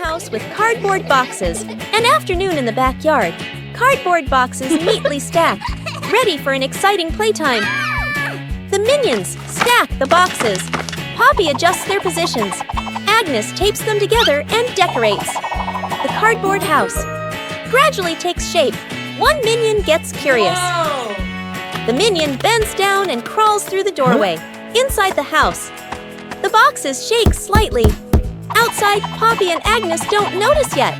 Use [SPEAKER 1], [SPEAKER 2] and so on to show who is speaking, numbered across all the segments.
[SPEAKER 1] house with cardboard boxes. An afternoon in the backyard. Cardboard boxes neatly stacked, ready for an exciting playtime. The minions stack the boxes. Poppy adjusts their positions. Agnes tapes them together and decorates. The cardboard house gradually takes shape. One minion gets curious.
[SPEAKER 2] Whoa!
[SPEAKER 1] The minion bends down and crawls through the doorway. Inside the house, the boxes shake slightly. Outside, Poppy and Agnes don't notice yet.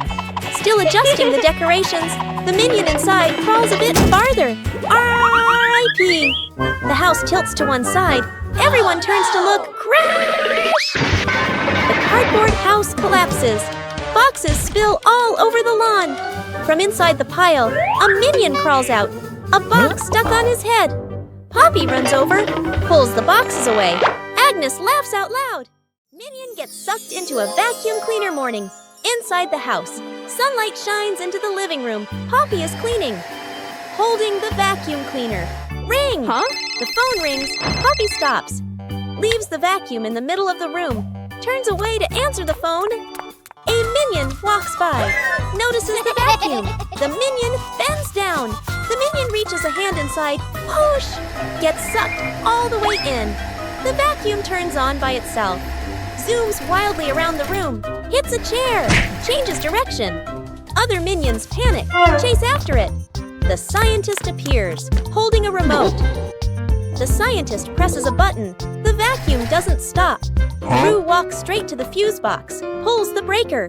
[SPEAKER 1] Still adjusting the decorations, the minion inside crawls a bit farther. R.I.P. The house tilts to one side. Everyone turns to look. Crash! The cardboard house collapses. Boxes spill all over the lawn. From inside the pile, a minion crawls out. A box stuck on his head. Poppy runs over, pulls the boxes away. Agnes laughs out loud. Minion gets sucked into a vacuum cleaner morning. Inside the house, sunlight shines into the living room. Poppy is cleaning, holding the vacuum cleaner. Ring! The phone rings. Poppy stops, leaves the vacuum in the middle of the room, turns away to answer the phone. A minion walks by, notices the vacuum. The minion bends down. The minion reaches a hand inside, push, gets sucked all the way in. The vacuum turns on by itself, zooms wildly around the room, hits a chair, changes direction. Other minions panic, chase after it. The scientist appears, holding a remote. The scientist presses a button. The vacuum doesn't stop. Gru walks straight to the fuse box, pulls the breaker.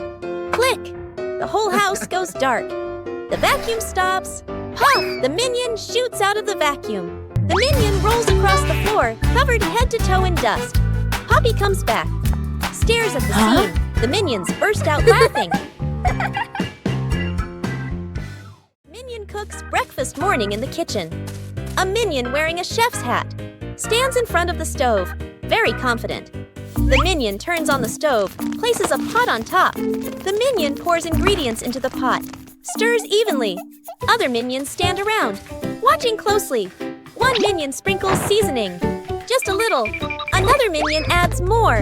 [SPEAKER 1] Click! The whole house goes dark. The vacuum stops. Puff! The minion shoots out of the vacuum. The minion rolls across the floor, covered head to toe in dust. Poppy comes back, stares at the scene. The minions burst out laughing. Minion cooks breakfast morning in the kitchen. A minion wearing a chef's hat stands in front of the stove, very confident. The minion turns on the stove, places a pot on top. The minion pours ingredients into the pot, stirs evenly. Other minions stand around, watching closely. One minion sprinkles seasoning, just a little. Another minion adds more,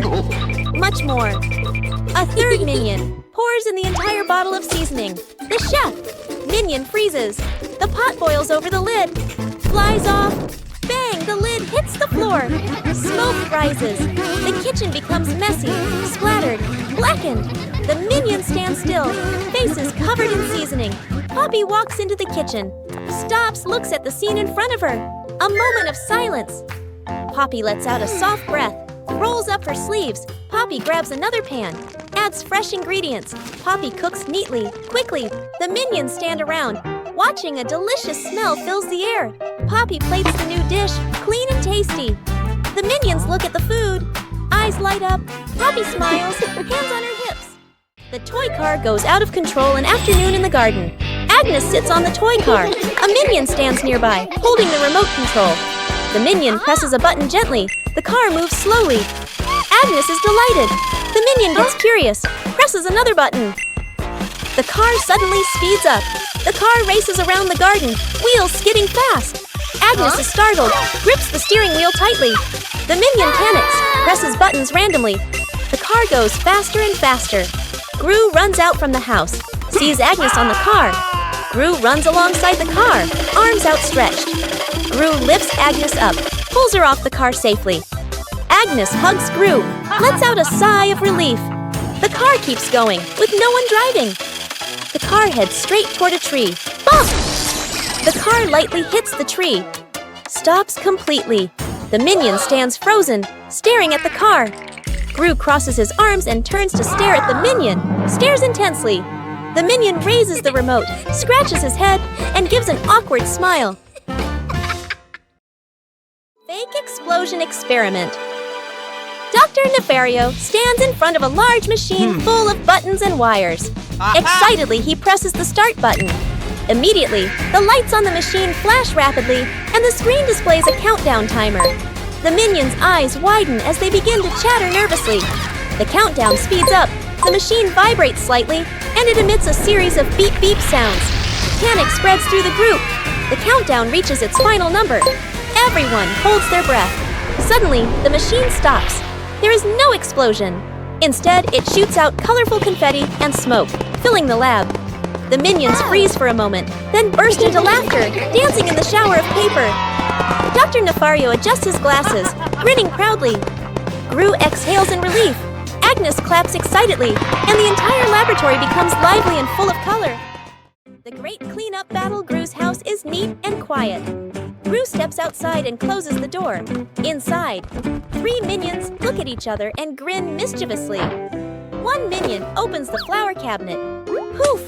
[SPEAKER 1] much more. A third minion pours in the entire bottle of seasoning. The chef minion freezes. The pot boils over the lid, flies off. Bang! The lid hits the floor. Smoke rises. The kitchen becomes messy, splattered, blackened. The minion stands still, faces covered in seasoning. Poppy walks into the kitchen, stops, looks at the scene in front of her. A moment of silence. Poppy lets out a soft breath, rolls up her sleeves. Poppy grabs another pan, adds fresh ingredients. Poppy cooks neatly, quickly. The minions stand around, watching. A delicious smell fills the air. Poppy plates the new dish, clean and tasty. The minions look at the food. Eyes light up. Poppy smiles, hands on her hips. The toy car goes out of control an afternoon in the garden. Agnes sits on the toy car. A minion stands nearby, holding the remote control. The minion presses a button gently. The car moves slowly. Agnes is delighted. The minion gets curious, presses another button. The car suddenly speeds up. The car races around the garden, wheels skidding fast. Agnes is startled, grips the steering wheel tightly. The minion panics, presses buttons randomly. The car goes faster and faster. Gru runs out from the house, sees Agnes on the car. Gru runs alongside the car, arms outstretched. Gru lifts Agnes up, pulls her off the car safely. Agnes hugs Gru, lets out a sigh of relief. The car keeps going, with no one driving. The car heads straight toward a tree. Bump! The car lightly hits the tree, stops completely. The minion stands frozen, staring at the car. Gru crosses his arms and turns to stare at the minion, stares intensely. The minion raises the remote, scratches his head, and gives an awkward smile. Fake explosion experiment. Dr. Nefario stands in front of a large machine full of buttons and wires. Excitedly, he presses the start button. Immediately, the lights on the machine flash rapidly, and the screen displays a countdown timer. The minions' eyes widen as they begin to chatter nervously. The countdown speeds up, the machine vibrates slightly, and it emits a series of beep-beep sounds. Panic spreads through the group. The countdown reaches its final number. Everyone holds their breath. Suddenly, the machine stops. There is no explosion. Instead, it shoots out colorful confetti and smoke, filling the lab. The minions freeze for a moment, then burst into laughter, dancing in the shower of paper. Dr. Nefario adjusts his glasses, grinning proudly. Gru exhales in relief. Agnes claps excitedly, and the entire laboratory becomes lively and full of color. The great cleanup battle Gru's house is neat and quiet. Gru steps outside and closes the door. Inside, 3 minions look at each other and grin mischievously. One minion opens the flower cabinet. Poof!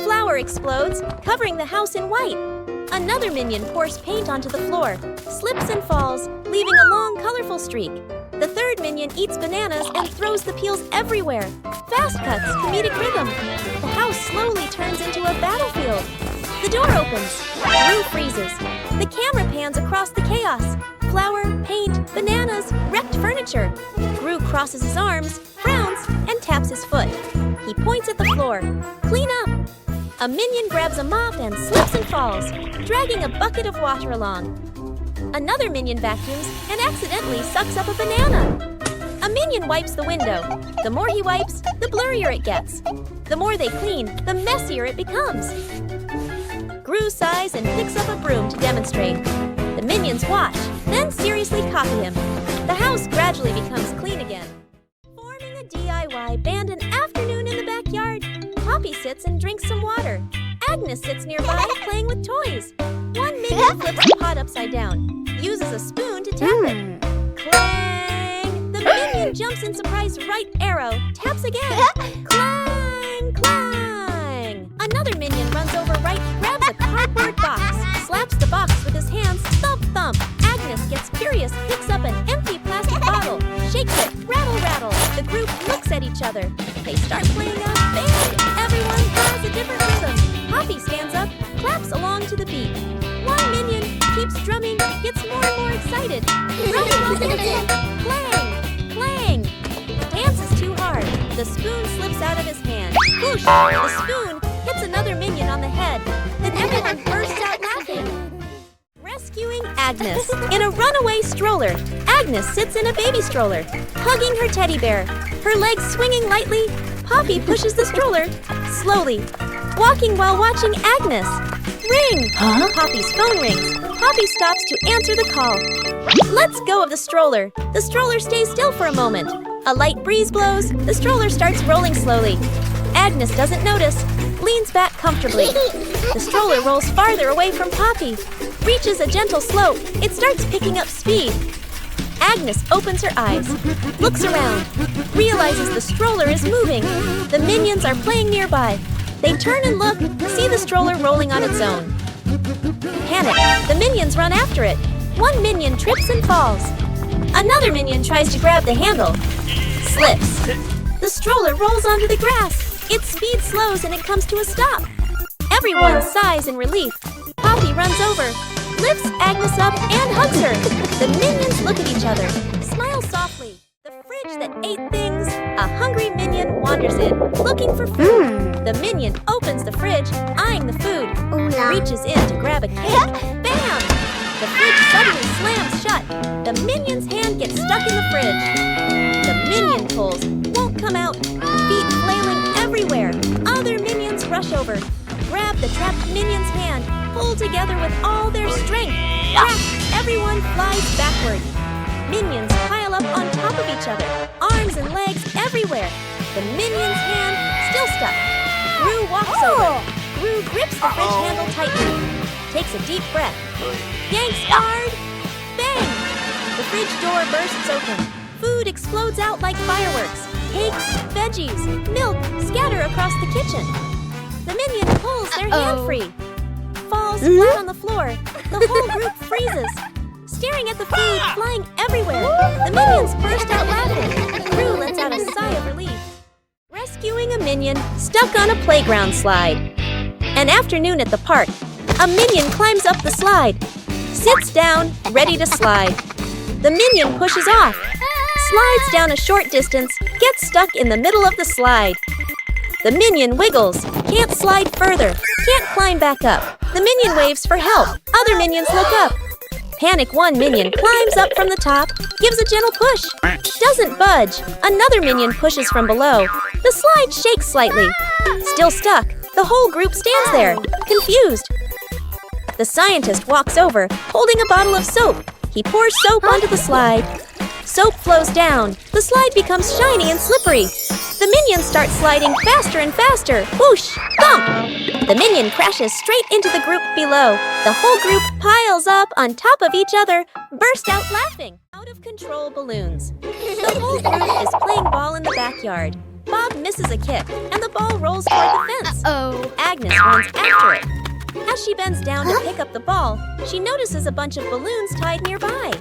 [SPEAKER 1] Flour explodes, covering the house in white. Another minion pours paint onto the floor, slips and falls, leaving a long, colorful streak. The third minion eats bananas and throws the peels everywhere. Fast cuts, comedic rhythm. The house slowly turns into a battlefield. The door opens. Gru freezes. The camera pans across the chaos. Flour, paint, bananas, wrecked furniture. Gru crosses his arms, frowns, and taps his foot. He points at the floor. Clean up! A minion grabs a mop and slips and falls, dragging a bucket of water along. Another minion vacuums and accidentally sucks up a banana. A minion wipes the window. The more he wipes, the blurrier it gets. The more they clean, the messier it becomes. Gru sighs and picks up a broom to demonstrate. The minions watch, then seriously copy him. The house gradually becomes clean again. Forming a DIY band an afternoon in the backyard, Poppy sits and drinks some water. Agnes sits nearby playing with toys. One minion flips the pot upside down, uses a spoon to tap it. Clang! The minion jumps in surprise right arrow, taps again. Clang! Clang! Another minion runs over right, grabs a cardboard box, slaps the box with his hands, thump thump. Agnes gets curious, picks up an empty plastic bottle, shakes it, rattle rattle. The group looks at each other. They start playing a band. Everyone has a different rhythm. Poppy stands up, claps along to the beat. One minion keeps drumming, gets more and more excited. Drumming while dancing. Clang! Clang! The dance is too hard. The spoon slips out of his hand. Whoosh! The spoon hits another minion on the head. Then everyone bursts out laughing. Rescuing Agnes. In a runaway stroller, Agnes sits in a baby stroller, hugging her teddy bear. Her legs swinging lightly, Poppy pushes the stroller slowly, walking while watching Agnes. Ring! Huh? Poppy's phone rings. Poppy stops to answer the call. Let's go of the stroller. The stroller stays still for a moment. A light breeze blows. The stroller starts rolling slowly. Agnes doesn't notice, leans back comfortably. The stroller rolls farther away from Poppy, reaches a gentle slope. It starts picking up speed. Agnes opens her eyes, looks around, realizes the stroller is moving. The minions are playing nearby. They turn and look, see the stroller rolling on its own. Panic, the minions run after it. One minion trips and falls. Another minion tries to grab the handle, slips. The stroller rolls onto the grass. Its speed slows and it comes to a stop. Everyone sighs in relief. Poppy runs over, lifts Agnes up and hugs her. The minions look at each other, smile softly. The fridge that ate things, a hungry minion wanders in, looking for food. The minion opens the fridge, eyeing the food, reaches in to grab a cake. Bam! The fridge suddenly slams shut. The minion's hand gets stuck in the fridge. The minion pulls, won't come out, feet flailing everywhere. Other minions rush over, grab the trapped minion's hand, pull together with all their strength. Crack! Everyone flies backward. Minions pile up on top of each other, arms and legs everywhere. The minion's hand still stuck. Gru walks over. Gru grips the fridge handle tightly, takes a deep breath, yanks hard. Bang! The fridge door bursts open. Food explodes out like fireworks. Cakes, veggies, milk scatter across the kitchen. The minion pulls their hand free, falls flat on the floor. The whole group freezes, staring at the food flying everywhere. The minions burst out laughing. Gru lets out a sigh of relief. Rescuing a minion stuck on a playground slide. An afternoon at the park, a minion climbs up the slide, sits down, ready to slide. The minion pushes off, slides down a short distance, gets stuck in the middle of the slide. The minion wiggles, can't slide further, can't climb back up. The minion waves for help. Other minions look up. panic, one minion climbs up from the top, gives a gentle push. Doesn't budge. Another minion pushes from below. The slide shakes slightly. Still stuck. The whole group stands there, confused. The scientist walks over, holding a bottle of soap. He pours soap onto the slide. Soap flows down. The slide becomes shiny and slippery. The minions start sliding faster and faster. Whoosh! Thump! The minion crashes straight into the group below. The whole group piles up on top of each other, burst out laughing. Out-of-control balloons. The whole group is playing ball in the backyard. Bob misses a kick, and the ball rolls toward the fence. Agnes runs after it. As she bends down to pick up the ball, she notices a bunch of balloons tied nearby.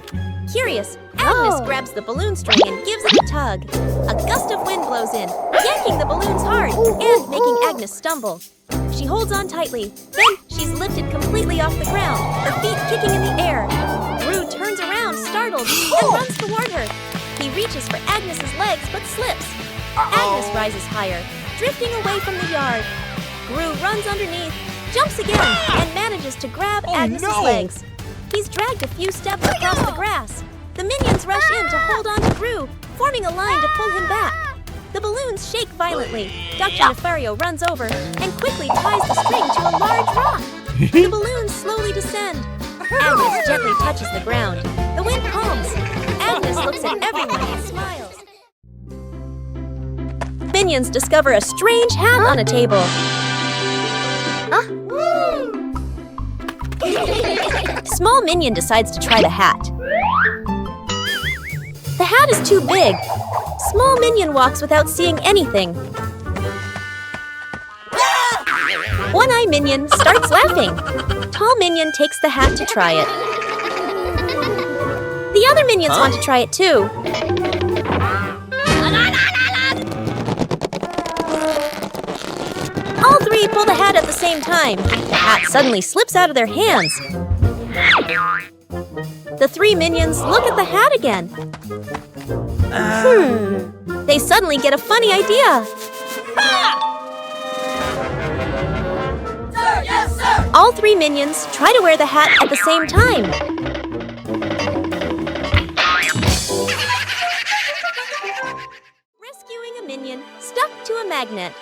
[SPEAKER 1] Curious, Agnes grabs the balloon string and gives it a tug. A gust of wind blows in, yanking the balloons hard and making Agnes stumble. She holds on tightly. Then she's lifted completely off the ground, her feet kicking in the air. Gru turns around, startled, and runs toward her. He reaches for Agnes's legs but slips. Agnes rises higher, drifting away from the yard. Gru runs underneath, jumps again, and manages to grab Agnes's legs. He's dragged a few steps across the grass. The minions rush in to hold on to Gru, forming a line to pull him back. The balloons shake violently. Dr. Nefario runs over and quickly ties the string to a large rock. The balloons slowly descend. Agnes gently touches the ground. The wind calms. Agnes looks at everyone and smiles. Minions discover a strange hat on a table. Small minion decides to try the hat. The hat is too big. Small minion walks without seeing anything. One-eye minion starts laughing. Tall minion takes the hat to try it. The other minions want to try it too. All three pull the hat at the same time. The hat suddenly slips out of their hands. The three minions look at the hat again. They suddenly get a funny idea.
[SPEAKER 2] Sir, yes, sir!
[SPEAKER 1] All three minions try to wear the hat at the same time. Rescuing a minion stuck to a magnet.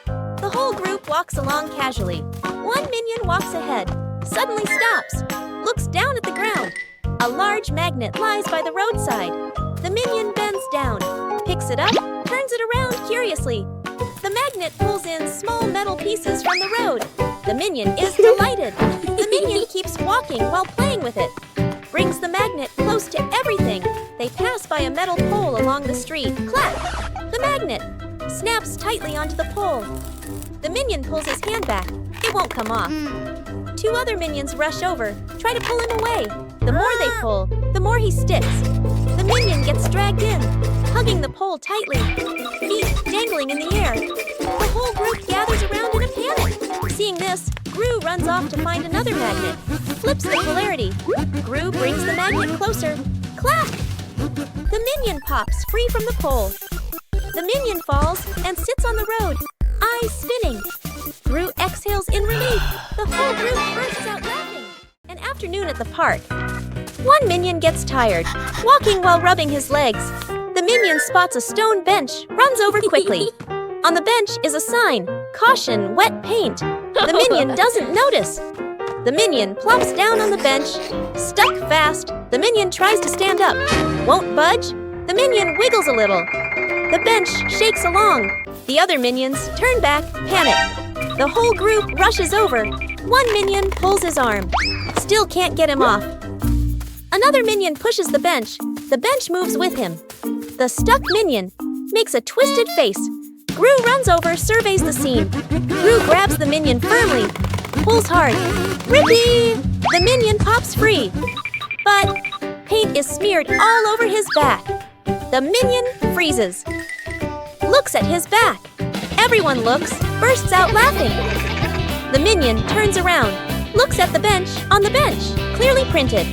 [SPEAKER 1] The whole group walks along casually. One minion walks ahead, suddenly stops, looks down at the ground. A large magnet lies by the roadside. The minion bends down, picks it up, turns it around curiously. The magnet pulls in small metal pieces from the road. The minion is delighted. The minion keeps walking while playing with it. Brings the magnet close to everything. They pass by a metal pole along the street. Clap! The magnet snaps tightly onto the pole. The minion pulls his hand back. It won't come off. Two other minions rush over, try to pull him away. The more they pull, the more he sticks. The minion gets dragged in, hugging the pole tightly, feet dangling in the air. The whole group gathers around in a panic. Seeing this, Gru runs off to find another magnet, flips the polarity. Gru brings the magnet closer. Clap! The minion pops free from the pole. The minion falls and sits on the road, eyes spinning. Gru exhales in relief. The whole group bursts out laughing. An afternoon at the park. One minion gets tired, walking while rubbing his legs. The minion spots a stone bench, runs over quickly. On the bench is a sign, "Caution, wet paint." The minion doesn't notice. The minion plops down on the bench, stuck fast. The minion tries to stand up, won't budge. The minion wiggles a little. The bench shakes along. The other minions turn back, panic. The whole group rushes over. One minion pulls his arm. Still can't get him off. Another minion pushes the bench. The bench moves with him. The stuck minion makes a twisted face. Gru runs over, surveys the scene. Gru grabs the minion firmly, pulls hard. Rippee! The minion pops free. But paint is smeared all over his back. The minion freezes. Looks at his back. Everyone looks, bursts out laughing. The minion turns around, looks at the bench, on the bench, clearly printed.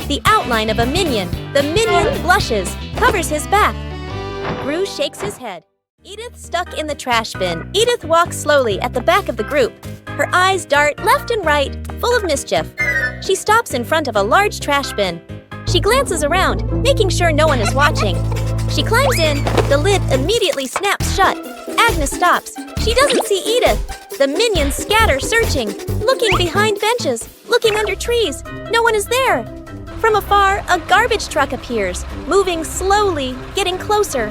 [SPEAKER 1] The outline of a minion. The minion blushes, covers his back. Gru shakes his head. Edith stuck in the trash bin. Edith walks slowly at the back of the group. Her eyes dart left and right, full of mischief. She stops in front of a large trash bin. She glances around, making sure no one is watching. She climbs in. The lid immediately snaps shut. Agnes stops. She doesn't see Edith. The minions scatter, searching, looking behind benches, looking under trees. No one is there. From afar, a garbage truck appears, moving slowly, getting closer.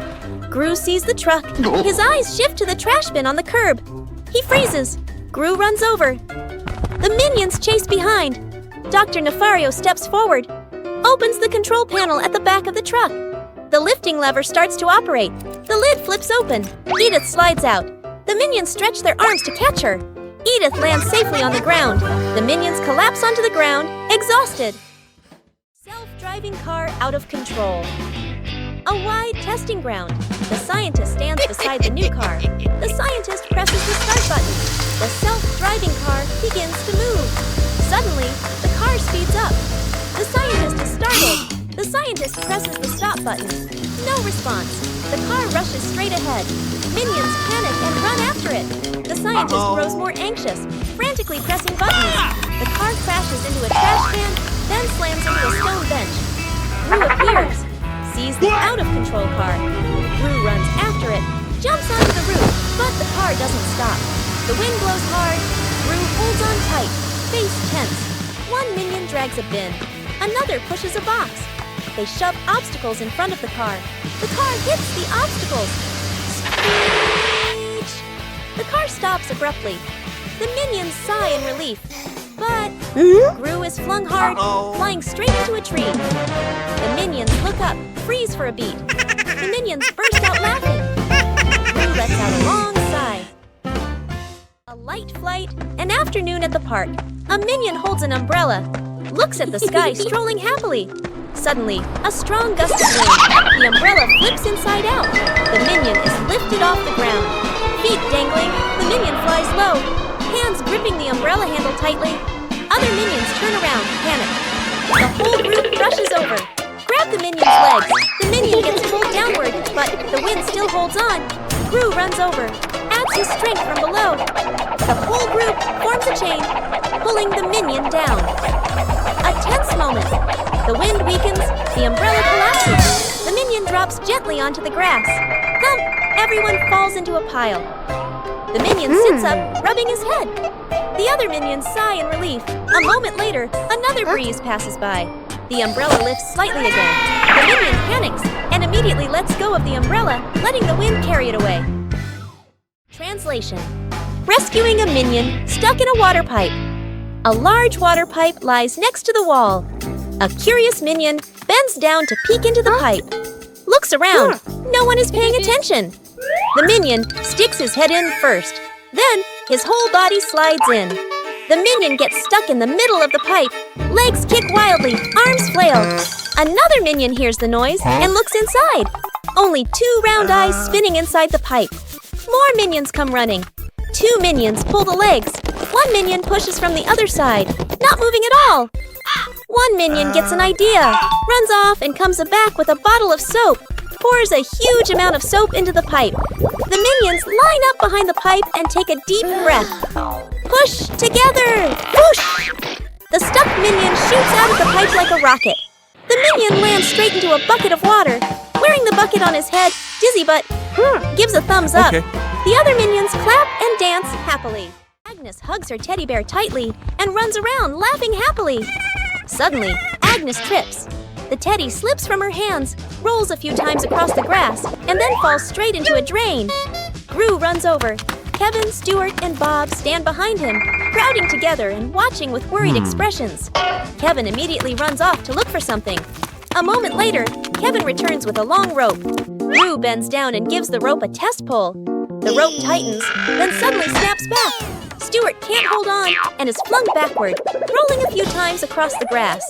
[SPEAKER 1] Gru sees the truck. His eyes shift to the trash bin on the curb. He freezes. Gru runs over. The minions chase behind. Dr. Nefario steps forward, opens the control panel at the back of the truck. The lifting lever starts to operate. The lid flips open. Edith slides out. The minions stretch their arms to catch her. Edith lands safely on the ground. The minions collapse onto the ground, exhausted. Self-driving car out of control. A wide testing ground. The scientist stands beside the new car. The scientist presses the start button. The self-driving car begins to move. Suddenly, the car speeds up. The scientist is startled. The scientist presses the stop button. No response. The car rushes straight ahead. Minions panic and run after it. The scientist grows more anxious, frantically pressing buttons. The car crashes into a trash can, then slams into a stone bench. Gru appears, sees the out-of-control car. Gru runs after it, jumps onto the roof, but the car doesn't stop. The wind blows hard. Gru holds on tight, face tense. One minion drags a bin. Another pushes a box. They shove obstacles in front of the car. The car hits the obstacles. Screech! The car stops abruptly. The minions sigh in relief. But Gru is flung hard, flying straight into a tree. The minions look up, freeze for a beat. The minions burst out laughing. Gru lets out a long sigh. A light flight, an afternoon at the park. A minion holds an umbrella, looks at the sky, strolling happily. Suddenly, a strong gust of wind. The umbrella flips inside out. The minion is lifted off the ground. Feet dangling, the minion flies low. Hands gripping the umbrella handle tightly. Other minions turn around, panic. The whole group rushes over. Grab the minion's legs. The minion gets pulled downward, but the wind still holds on. Gru runs over, adds his strength from below. The whole group forms a chain, pulling the minion down. A tense moment. The wind weakens, the umbrella collapses. The minion drops gently onto the grass. Thump! Everyone falls into a pile. The minion sits up, rubbing his head. The other minions sigh in relief. A moment later, another breeze passes by. The umbrella lifts slightly again. The minion panics and immediately lets go of the umbrella, letting the wind carry it away. Translation: rescuing a minion stuck in a water pipe. A large water pipe lies next to the wall. A curious minion bends down to peek into the pipe. Looks around. No one is paying attention. The minion sticks his head in first. Then, his whole body slides in. The minion gets stuck in the middle of the pipe. Legs kick wildly, arms flail. Another minion hears the noise and looks inside. Only 2 round eyes spinning inside the pipe. More minions come running. 2 minions pull the legs. 1 minion pushes from the other side, not moving at all. 1 minion gets an idea, runs off and comes back with a bottle of soap, pours a huge amount of soap into the pipe. The minions line up behind the pipe and take a deep breath. Push together! Whoosh! The stuck minion shoots out of the pipe like a rocket. The minion lands straight into a bucket of water. Wearing the bucket on his head, dizzy but gives a thumbs up. The other minions clap and dance happily. Agnes hugs her teddy bear tightly and runs around laughing happily. Suddenly, Agnes trips. The teddy slips from her hands, rolls a few times across the grass, and then falls straight into a drain. Gru runs over. Kevin, Stuart, and Bob stand behind him, crowding together and watching with worried expressions. Kevin immediately runs off to look for something. A moment later, Kevin returns with a long rope. Gru bends down and gives the rope a test pull. The rope tightens, then suddenly snaps back. Stuart can't hold on and is flung backward, rolling a few times across the grass.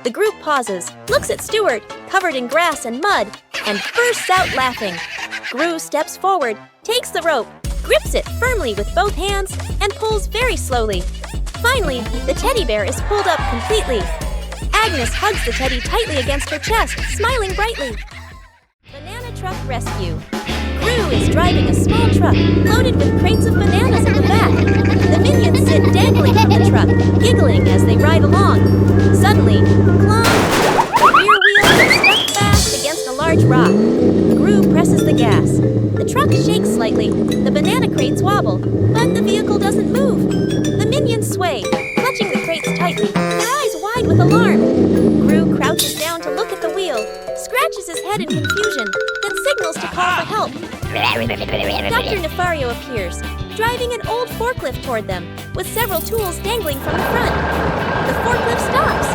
[SPEAKER 1] The group pauses, looks at Stuart, covered in grass and mud, and bursts out laughing. Gru steps forward, takes the rope, grips it firmly with both hands, and pulls very slowly. Finally, the teddy bear is pulled up completely. Agnes hugs the teddy tightly against her chest, smiling brightly. Banana Truck Rescue. Gru is driving a small truck loaded with crates of bananas in the back. The minions sit dangling from the truck, giggling as they ride along. crates wobble, but the vehicle doesn't move. The minions sway, clutching the crates tightly, their eyes wide with alarm. Gru crouches down to look at the wheel, scratches his head in confusion, then signals to call for help. Dr. Nefario appears, driving an old forklift toward them, with several tools dangling from the front. The forklift stops.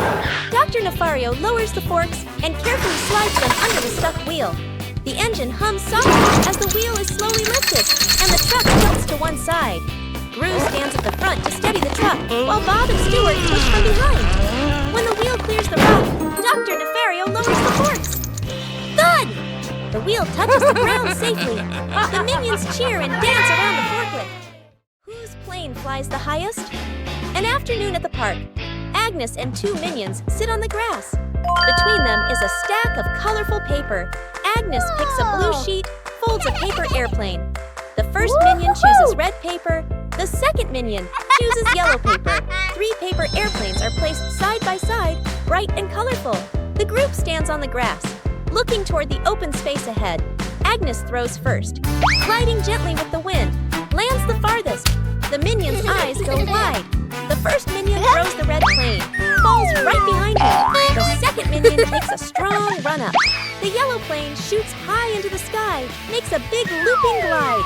[SPEAKER 1] Dr. Nefario lowers the forks and carefully slides them under the stuck wheel. The engine hums softly as the wheel is slowly lifted, and the truck tilts to one side. Gru stands at the front to steady the truck, while Bob and Stuart push from behind. When the wheel clears the rock, Dr. Nefario lowers the forks. Thud! The wheel touches the ground safely. The minions cheer and dance around the forklift. Whose plane flies the highest? An afternoon at the park. Agnes and two minions sit on the grass. Between them is a stack of colorful paper. Agnes picks a blue sheet, folds a paper airplane. The first minion chooses red paper. The second minion chooses yellow paper. 3 paper airplanes are placed side by side, bright and colorful. The group stands on the grass, looking toward the open space ahead. Agnes throws first, gliding gently with the wind, lands the farthest. The minion's eyes go wide. The first minion throws the red plane, falls right behind him. The second minion takes a strong run-up. The yellow plane shoots high into the sky, makes a big looping glide.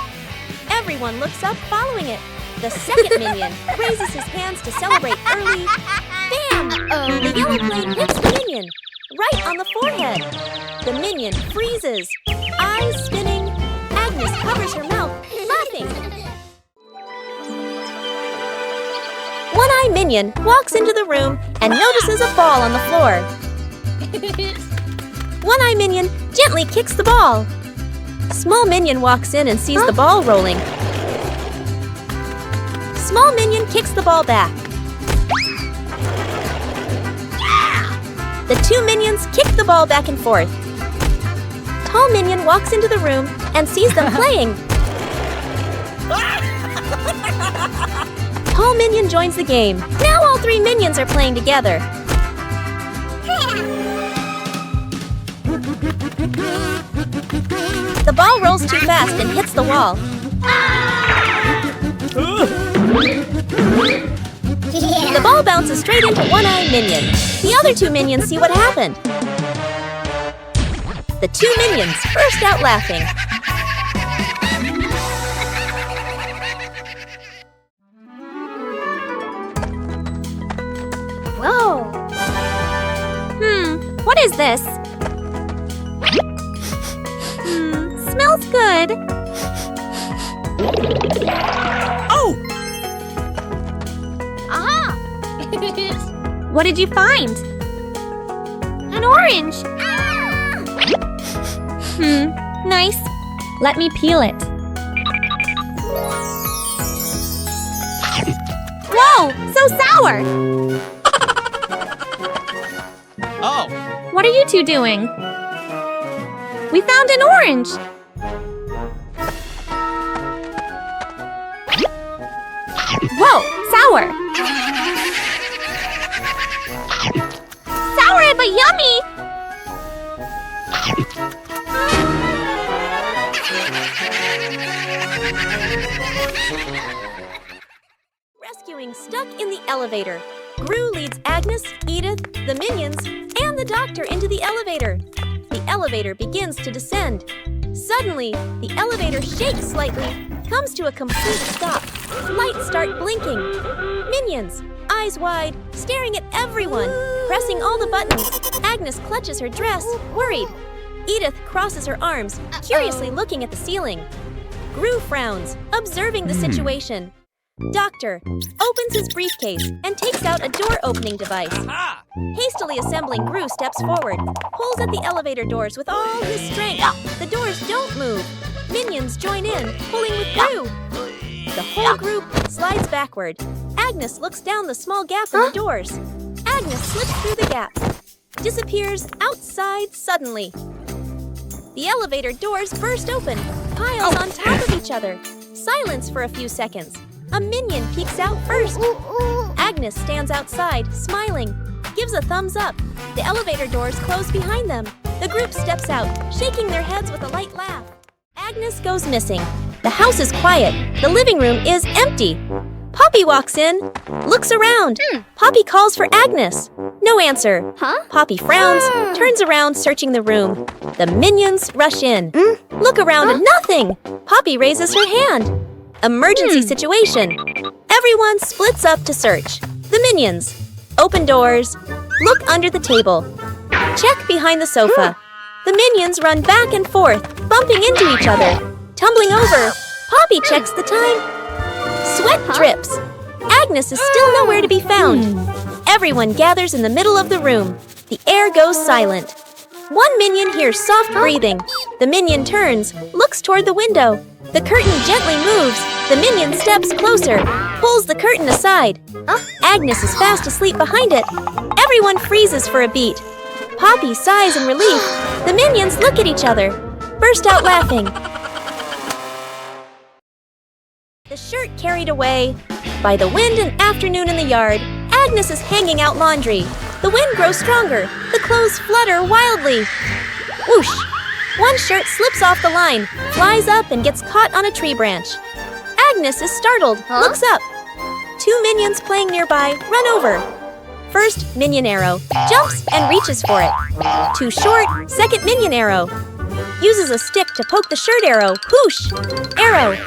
[SPEAKER 1] Everyone looks up following it. The second minion raises his hands to celebrate early. Bam! The yellow plane hits the minion, right on the forehead. The minion freezes, eyes spinning. Agnes covers her mouth, laughing. One-Eye Minion walks into the room and notices a ball on the floor. One-Eye Minion gently kicks the ball. Small Minion walks in and sees the ball rolling. Small Minion kicks the ball back. The two minions kick the ball back and forth. Tall Minion walks into the room and sees them playing. Tall Minion joins the game. Now all 3 minions are playing together. The ball rolls too fast and hits the wall. The ball bounces straight into One-Eye Minion. The other 2 minions see what happened. The 2 minions burst out laughing. Whoa! What is this? Smells good.
[SPEAKER 2] Oh!
[SPEAKER 1] Aha!
[SPEAKER 3] What did you find?
[SPEAKER 1] An orange!
[SPEAKER 3] Nice. Let me peel it. Whoa, so sour!
[SPEAKER 2] Oh!
[SPEAKER 3] What are you two doing? We found an orange! Whoa, sour! Sour but yummy!
[SPEAKER 1] Rescuing stuck in the elevator. Gru leads Agnes, Edith, the minions, and the doctor into the elevator. The elevator begins to descend. Suddenly, the elevator shakes slightly, comes to a complete stop. Lights start blinking. Minions, eyes wide, staring at everyone, pressing all the buttons. Agnes clutches her dress, worried. Edith crosses her arms, curiously looking at the ceiling. Gru frowns, observing the situation. Doctor opens his briefcase and takes out a door-opening device.
[SPEAKER 2] Aha!
[SPEAKER 1] Hastily assembling, Gru steps forward, pulls at the elevator doors with all his strength. The doors don't move. Minions join in, pulling with Gru. The whole group slides backward. Agnes looks down the small gap in the doors. Agnes slips through the gap, disappears outside suddenly. The elevator doors burst open, piles on top of each other. Silence for a few seconds. A minion peeks out first. Agnes stands outside, smiling, gives a thumbs up. The elevator doors close behind them. The group steps out, shaking their heads with a light laugh. Agnes goes missing. The house is quiet. The living room is empty. Poppy walks in, looks around. Poppy calls for Agnes. No answer. Poppy frowns, turns around, searching the room. The minions rush in. Look around, nothing. Poppy raises her hand. Emergency situation. Everyone splits up to search. The minions. Open doors. Look under the table. Check behind the sofa. The minions run back and forth, bumping into each other. Tumbling over. Poppy checks the time. Sweat drips. Agnes is still nowhere to be found. Everyone gathers in the middle of the room. The air goes silent. One minion hears soft breathing. The minion turns, looks toward the window. The curtain gently moves. The minion steps closer, pulls the curtain aside. Agnes is fast asleep behind it. Everyone freezes for a beat. Poppy sighs in relief. The minions look at each other, burst out laughing. The shirt carried away. By the wind and afternoon in the yard, Agnes is hanging out laundry. The wind grows stronger. The clothes flutter wildly. Whoosh! One shirt slips off the line, flies up and gets caught on a tree branch. Agnes is startled, looks up. Two minions playing nearby run over. First minion arrow, jumps and reaches for it. Too short, second minion arrow. Uses a stick to poke the shirt arrow, whoosh! Arrow.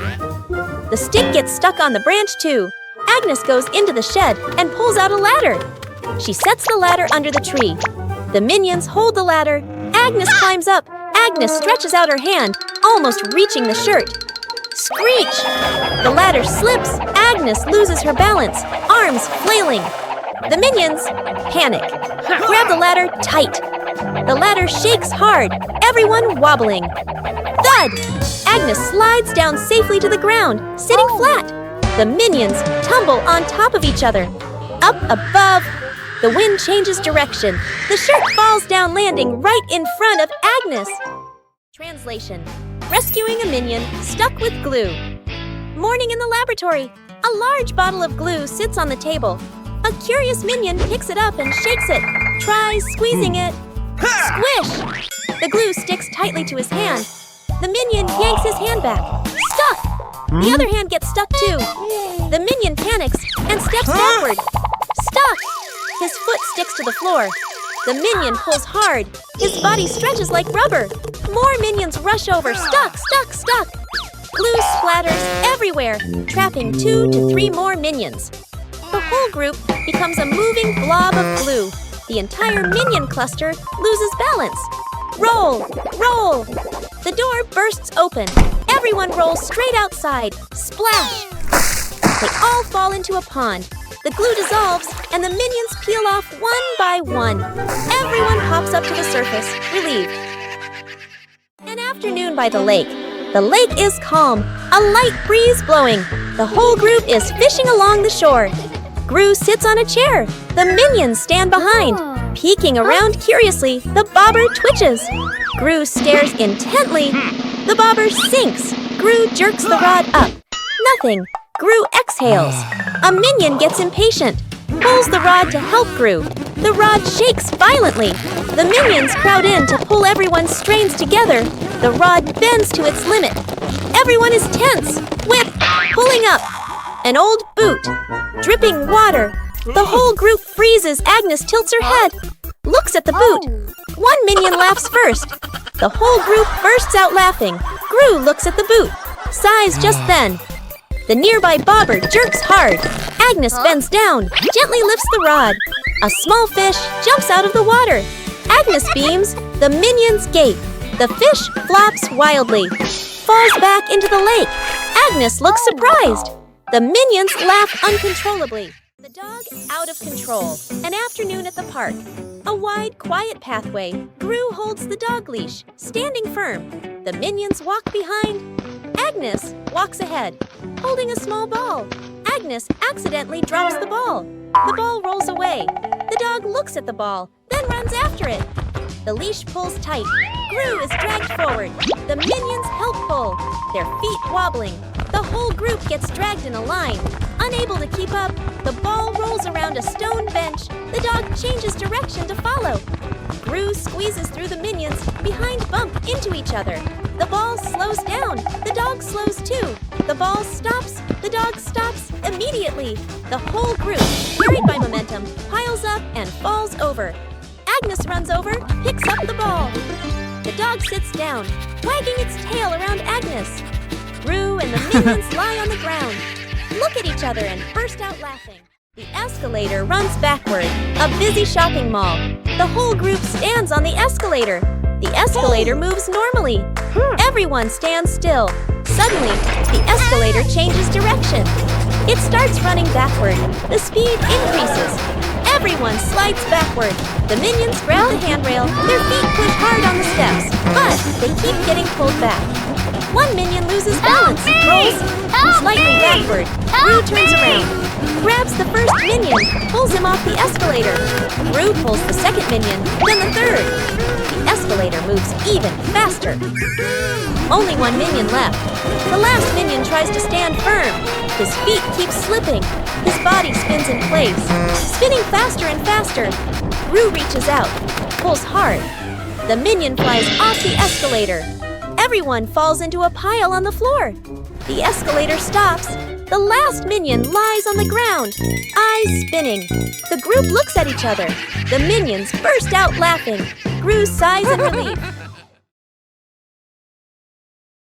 [SPEAKER 1] The stick gets stuck on the branch too. Agnes goes into the shed and pulls out a ladder. She sets the ladder under the tree. The minions hold the ladder. Agnes climbs up. Agnes stretches out her hand, almost reaching the shirt. Screech! The ladder slips. Agnes loses her balance, arms flailing. The minions panic. Grab the ladder tight. The ladder shakes hard, everyone wobbling. Thud! Agnes slides down safely to the ground, sitting flat. The minions tumble on top of each other. Up above, the wind changes direction. The shirt falls down, landing right in front of Agnes. Translation: rescuing a minion stuck with glue. Morning in the laboratory. A large bottle of glue sits on the table. A curious minion picks it up and shakes it. Tries squeezing it. Squish! The glue sticks tightly to his hand. The minion yanks his hand back. Stuck! The other hand gets stuck too. The minion panics and steps backward. Stuck! His foot sticks to the floor. The minion pulls hard. His body stretches like rubber. More minions rush over. Stuck, stuck, stuck. Glue splatters everywhere, trapping 2 to 3 more minions. The whole group becomes a moving blob of glue. The entire minion cluster loses balance. Roll, roll. The door bursts open. Everyone rolls straight outside. Splash! They all fall into a pond. The glue dissolves, and the minions peel off one by one. Everyone hops up to the surface, relieved. An afternoon by the lake. The lake is calm, a light breeze blowing. The whole group is fishing along the shore. Gru sits on a chair. The minions stand behind. Peeking around curiously, the bobber twitches. Gru stares intently. The bobber sinks. Gru jerks the rod up. Nothing. Gru exhales. A minion gets impatient, pulls the rod to help Gru. The rod shakes violently. The minions crowd in to pull everyone's strains together. The rod bends to its limit. Everyone is tense. Whip, pulling up. An old boot, dripping water. The whole group freezes. Agnes tilts her head, looks at the boot. One minion laughs first. The whole group bursts out laughing. Gru looks at the boot, sighs just then. The nearby bobber jerks hard. Agnes bends down, gently lifts the rod. A small fish jumps out of the water. Agnes beams. The minions gape. The fish flops wildly, falls back into the lake. Agnes looks surprised. The minions laugh uncontrollably. The dog out of control. An afternoon at the park. A wide, quiet pathway. Gru holds the dog leash, standing firm. The minions walk behind. Agnes walks ahead, holding a small ball. Agnes accidentally drops the ball. The ball rolls away. The dog looks at the ball, then runs after it. The leash pulls tight. Gru is dragged forward. The minions help pull, their feet wobbling. The whole group gets dragged in a line. Unable to keep up, the ball rolls around a stone bench. The dog changes direction to follow. Gru squeezes through the minions, behind bump into each other. The ball slows down. The dog slows too. The ball stops. The dog stops immediately. The whole group, carried by momentum, piles up and falls over. Agnes runs over, picks up the ball. The dog sits down, wagging its tail around Agnes. Rue and the minions lie on the ground, look at each other and burst out laughing. The escalator runs backward, a busy shopping mall. The whole group stands on the escalator. The escalator moves normally. Everyone stands still. Suddenly, the escalator changes direction. It starts running backward. The speed increases. Everyone slides backward. The minions grab the handrail. Their feet push hard on the steps, but they keep getting pulled back. One minion loses balance, rolls slightly backward. Rue turns around, grabs the first minion, pulls him off the escalator. Rue pulls the second minion, then the third. The escalator moves even faster. Only one minion left. The last minion tries to stand firm. His feet keep slipping. His body spins in place, spinning faster and faster. Rue reaches out, pulls hard. The minion flies off the escalator. Everyone falls into a pile on the floor. The escalator stops. The last minion lies on the ground, eyes spinning. The group looks at each other. The minions burst out laughing. Rue sighs in relief.